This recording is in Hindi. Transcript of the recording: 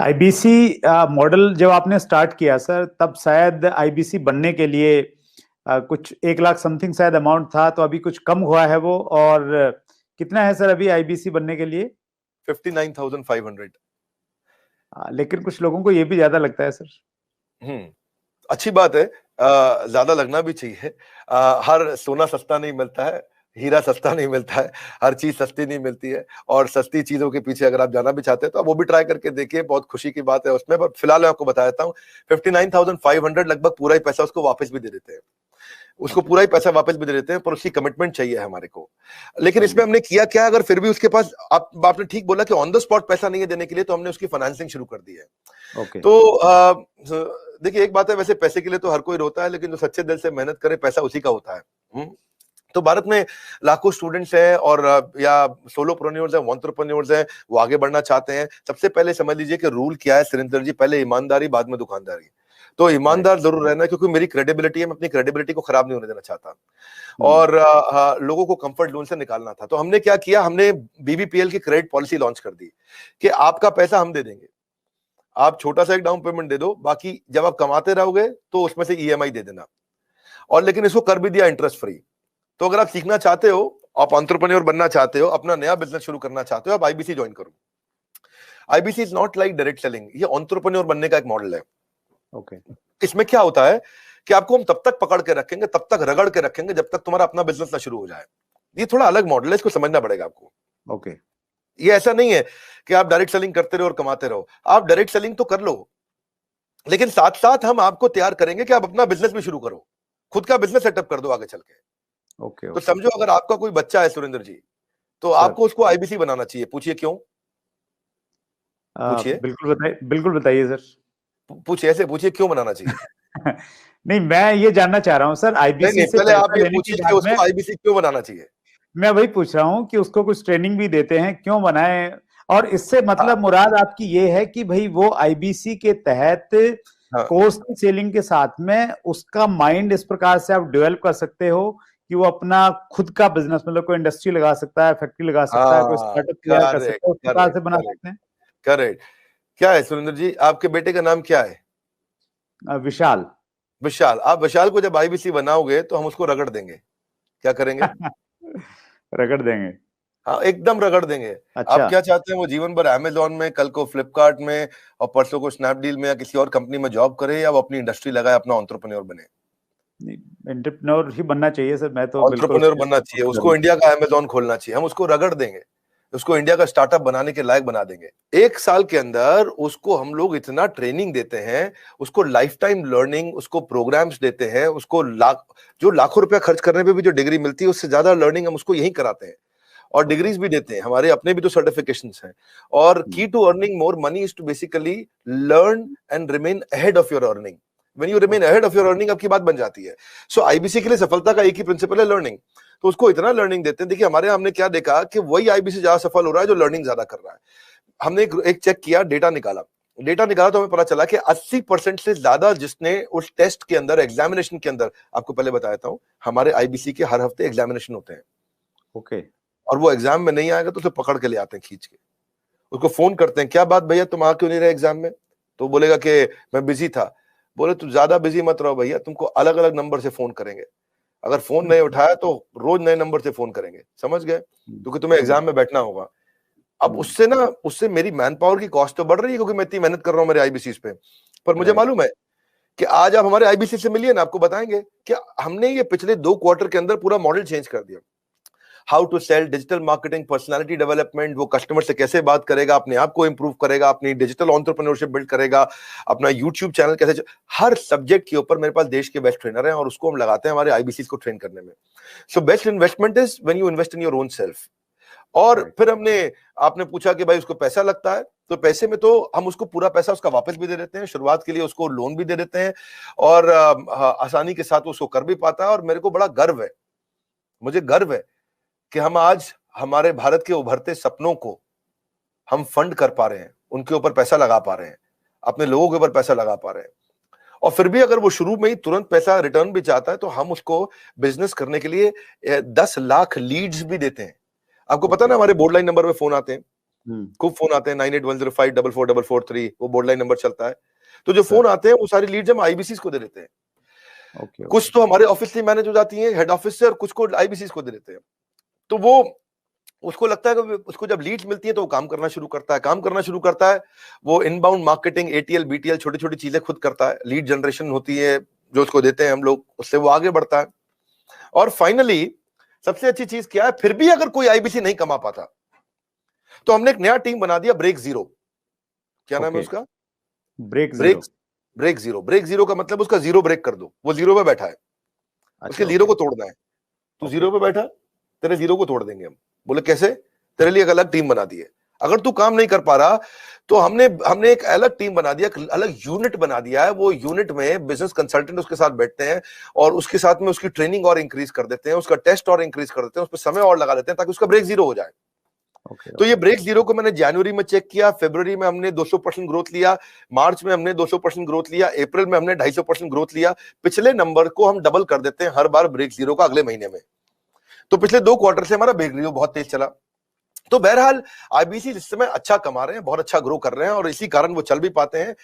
आईबीसी मॉडल जब आपने स्टार्ट किया सर, तब शायद आईबीसी बनने के लिए कुछ 1 लाख समथिंग शायद अमाउंट था, तो अभी कुछ कम हुआ है वो। और कितना है सर अभी आईबीसी बनने के लिए? 59,500। लेकिन कुछ लोगों को ये भी ज्यादा लगता है सर। अच्छी बात है, ज्यादा लगना भी चाहिए। हर सोना सस्ता नहीं मिलता है, हीरा सस्ता नहीं मिलता है, हर चीज सस्ती नहीं मिलती है। और सस्ती चीजों के पीछे अगर आप जाना भी चाहते हैं तो आप वो भी ट्राई करके देखिए, बहुत खुशी की बात है उसमें। पर फिलहाल मैं आपको बता देता हूँ, 59,500 लगभग पूरा ही पैसा उसको वापस भी दे देते हैं, उसको पूरा ही पैसा वापस भी दे देते हैं, पर उसकी कमिटमेंट चाहिए हमारे को। लेकिन इसमें हमने किया क्या, अगर फिर भी उसके पास, आपने ठीक बोला कि ऑन द स्पॉट पैसा नहीं है देने के लिए, तो हमने उसकी फाइनेंसिंग शुरू कर दी है। तो देखिए, एक बात है, वैसे पैसे के लिए तो हर कोई रोता है, लेकिन जो सच्चे दिल से मेहनत करे पैसा उसी का होता है। तो भारत में लाखों स्टूडेंट्स हैं और या सोलोप्रेन्योर्स हैं, एंटरप्रेन्योर्स हैं, वो आगे बढ़ना चाहते हैं। सबसे पहले समझ लीजिए कि रूल क्या है सुरेंद्र जी, पहले ईमानदारी, बाद में दुकानदारी। तो ईमानदार जरूर रहना, क्योंकि मेरी क्रेडिबिलिटी है, मैं अपनी क्रेडिबिलिटी को खराब नहीं होने देना चाहता, और लोगों को कंफर्ट जोन से निकालना था। तो हमने क्या किया, हमने बीबीपीएल की क्रेडिट पॉलिसी लॉन्च कर दी कि आपका पैसा हम दे देंगे, आप छोटा सा एक डाउन पेमेंट दे दो, बाकी जब आप कमाते रहोगे तो उसमें से ईएमआई दे देना। और लेकिन इसको कर भी दिया इंटरेस्ट फ्री। तो अगर आप सीखना चाहते हो, आप एंटरप्रेन्योर बनना चाहते हो, अपना नया बिजनेस शुरू करना चाहते हो, आप आईबीसी ज्वाइन करो। IBC is not like direct selling, ये एंटरप्रेन्योर बनने का एक मॉडल है। ओके। इसमें क्या होता है कि आपको हम तब तक पकड़ के रखेंगे, तब तक रगड़ के रखेंगे, जब तक तुम्हारा अपना बिजनेस ना शुरू हो जाए। ये थोड़ा अलग मॉडल है, इसको समझना पड़ेगा आपको। ओके। ये ऐसा नहीं है कि आप डायरेक्ट सेलिंग करते रहो और कमाते रहो। आप डायरेक्ट सेलिंग तो कर लो, लेकिन साथ साथ हम आपको तैयार करेंगे कि आप अपना बिजनेस भी शुरू करो, खुद का बिजनेस सेटअप कर दो आगे चल के। ओके। तो समझो, अगर आपका कोई बच्चा है सुरेंद्र जी, तो आपको उसको आईबीसी बनाना चाहिए। पूछिए क्यों? पूछिए, बिल्कुल बताइए सर। पूछिए, ऐसे पूछिए क्यों बनाना चाहिए। नहीं, मैं ये जानना चाह रहा हूँ सर, आईबीसी से पहले आप पैसा ये लेने के पूछिए कि बाद में उसको आईबीसी क्यों बनाना चाहिए। मैं वही पूछ रहा हूँ कि उसको कुछ ट्रेनिंग भी देते हैं, क्यों बनाए? और इससे मतलब मुराद आपकी ये है कि भाई वो आईबीसी के तहत कोर्स सेलिंग के साथ में उसका माइंड इस प्रकार से आप डेवलप कर सकते हो कि वो अपना खुद का बिजनेस, मतलब कोई इंडस्ट्री लगा सकता है, फैक्ट्री लगा सकता है, कोई स्टार्टअप तैयार कर सकता है, उस प्रकार से बना सकते हैं। करेक्ट। क्या है सुरेंद्र जी, आपके बेटे का नाम क्या है? विशाल। विशाल। आप विशाल को जब आईबीसी बनाओगे तो हम उसको रगड़ देंगे। क्या करेंगे? रगड़ देंगे। हाँ, एकदम रगड़ देंगे। अच्छा। आप क्या चाहते हैं, वो जीवन भर अमेजोन में, कल को फ्लिपकार्ट में, और परसों को स्नैपडील में या किसी और कंपनी में जॉब करे, या वो अपनी इंडस्ट्री लगाए, अपना एंटरप्रेन्योर बने? एंटरप्रेन्योर ही बनना चाहिए सर, मैं तो बिल्कुल एंटरप्रेन्योर बनना चाहिए, उसको इंडिया का अमेजोन खोलना चाहिए। हम उसको रगड़ देंगे, उसको इंडिया का स्टार्टअप बनाने के लायक बना देंगे। 1 साल के अंदर उसको हम लोग इतना ट्रेनिंग देते हैं, उसको लाइफ टाइम लर्निंग, उसको प्रोग्राम्स देते हैं, उसको जो लाखों रुपया खर्च करने पे भी जो डिग्री मिलती है, उससे ज्यादा लर्निंग हम उसको यहीं कराते हैं, और डिग्रीज भी देते हैं। हमारे अपने भी तो सर्टिफिकेशंस हैं। और key to earning more money is to basically learn and remain ahead of your earning. When you remain ahead of your earning, आपकी बात बन जाती है। सो आईबीसी के लिए सफलता का एक ही प्रिंसिपल है, लर्निंग। तो उसको इतना लर्निंग देते हैं। देखिए, हमारे हमने क्या देखा कि वही आईबीसी ज्यादा सफल हो रहा है जो लर्निंग ज्यादा कर रहा है। हमने एक चेक किया, डेटा निकाला तो हमें पता चला कि 80% से ज्यादा जिसने उस टेस्ट के अंदर, एग्जामिनेशन के अंदर, आपको पहले बताया हूं, हमारे आईबीसी के हर हफ्ते एग्जामिनेशन होते हैं। ओके। और वो एग्जाम में नहीं आएगा तो उसे पकड़ के ले आते हैं, खींच के। उसको फोन करते हैं, क्या बात भैया, तुम आ क्यों नहीं रहे एग्जाम में? तो बोलेगा कि मैं बिजी था। बोले तू ज्यादा बिजी मत रहो भैया, तुमको अलग अलग नंबर से फोन करेंगे। अगर फोन नहीं उठाया तो रोज नए नंबर से फोन करेंगे, समझ गए? क्योंकि तुम्हें एग्जाम में बैठना होगा। अब उससे मेरी मैन पावर की कॉस्ट तो बढ़ रही है, क्योंकि मैं इतनी मेहनत कर रहा हूँ मेरे आईबीसी पे। पर मुझे मालूम है कि आज आप हमारे आईबीसी से मिलिए ना, आपको बताएंगे कि हमने ये पिछले 2 क्वार्टर के अंदर पूरा मॉडल चेंज कर दिया। How to sell, digital marketing, personality development, वो कस्टमर से कैसे बात करेगा, अपने आप को इंप्रूव करेगा, अपनी डिजिटल एंटरप्रेन्योरशिप बिल्ड करेगा, अपना यूट्यूब चैनल कैसे हर सब्जेक्ट के ऊपर मेरे पास देश के बेस्ट ट्रेनर हैं, और उसको हम लगाते हैं हमारे आईबीसी को ट्रेन करने में। So best investment is when you invest in your own self. और फिर आपने पूछा कि भाई उसको पैसा लगता है, तो पैसे में तो हम उसको पूरा पैसा उसका वापस भी दे देते हैं, शुरुआत के लिए उसको लोन भी दे देते हैं, और आसानी के साथ उसको कर भी पाता है। और मेरे को बड़ा गर्व है, मुझे गर्व है कि हम आज हमारे भारत के उभरते सपनों को हम फंड कर पा रहे हैं, उनके ऊपर पैसा लगा पा रहे हैं, अपने लोगों के ऊपर पैसा लगा पा रहे हैं। और फिर भी अगर वो शुरू में ही तुरंत पैसा रिटर्न भी चाहता है, तो हम उसको बिजनेस करने के लिए 10 लाख लीड्स भी देते हैं। आपको पता ना, हमारे बोर्ड लाइन नंबर पे फोन आते हैं, खूब फोन आते हैं 9810544443, वो बोर्ड लाइन नंबर चलता है। तो जो फोन आते हैं वो सारी लीड्स हम आईबीसी को दे देते हैं। कुछ तो हमारे ऑफिस से मैनेज हो जाती है हेड ऑफिस से, और कुछ को आईबीसी को दे देते हैं। तो वो उसको लगता है कि उसको जब लीड्स मिलती है तो वो काम करना शुरू करता है। वो इनबाउंड मार्केटिंग, एटीएल बीटीएल छोटी छोटी चीजें खुद करता है। लीड जनरेशन होती है जो उसको देते हैं हम लोग, उससे वो आगे बढ़ता है। और फाइनली सबसे अच्छी चीज क्या है, फिर भी अगर कोई आईबीसी नहीं कमा पाता तो हमने एक नया टीम बना दिया, ब्रेक जीरो। क्या नाम है उसका? Break zero. ब्रेक जीरो का मतलब उसका जीरो ब्रेक कर दो। वो जीरो पे बैठा है, उसके जीरो को तोड़ना है। तू जीरो पे बैठा, तेरे जीरो को तोड़ देंगे हम। बोले कैसे? तेरे लिए एक अलग टीम बना दी है। अगर तू काम नहीं कर पा रहा तो हमने एक अलग टीम बना दिया, अलग यूनिट बना दिया है। वो यूनिट में बिजनेस कंसल्टेंट उसके साथ बैठते हैं और उसके साथ में उसकी ट्रेनिंग और इंक्रीज कर देते हैं, उसका टेस्ट और इंक्रीज कर देते हैं, उस पर समय और लगा देते हैं ताकि उसका ब्रेक जीरो हो जाए। तो ये ब्रेक जीरो को मैंने जनवरी में चेक किया, फरवरी में हमने 200% ग्रोथ लिया, मार्च में हमने 200% ग्रोथ लिया, अप्रैल में हमने 250% ग्रोथ लिया। पिछले नंबर को हम डबल कर देते हैं हर बार ब्रेक जीरो का अगले महीने में। तो पिछले 2 क्वार्टर से हमारा ब्रेक जीरो बहुत तेज चला। तो बहरहाल आईबीसी इस समय अच्छा कमा रहे हैं, बहुत अच्छा ग्रो कर रहे हैं, और इसी कारण वो चल भी पाते हैं।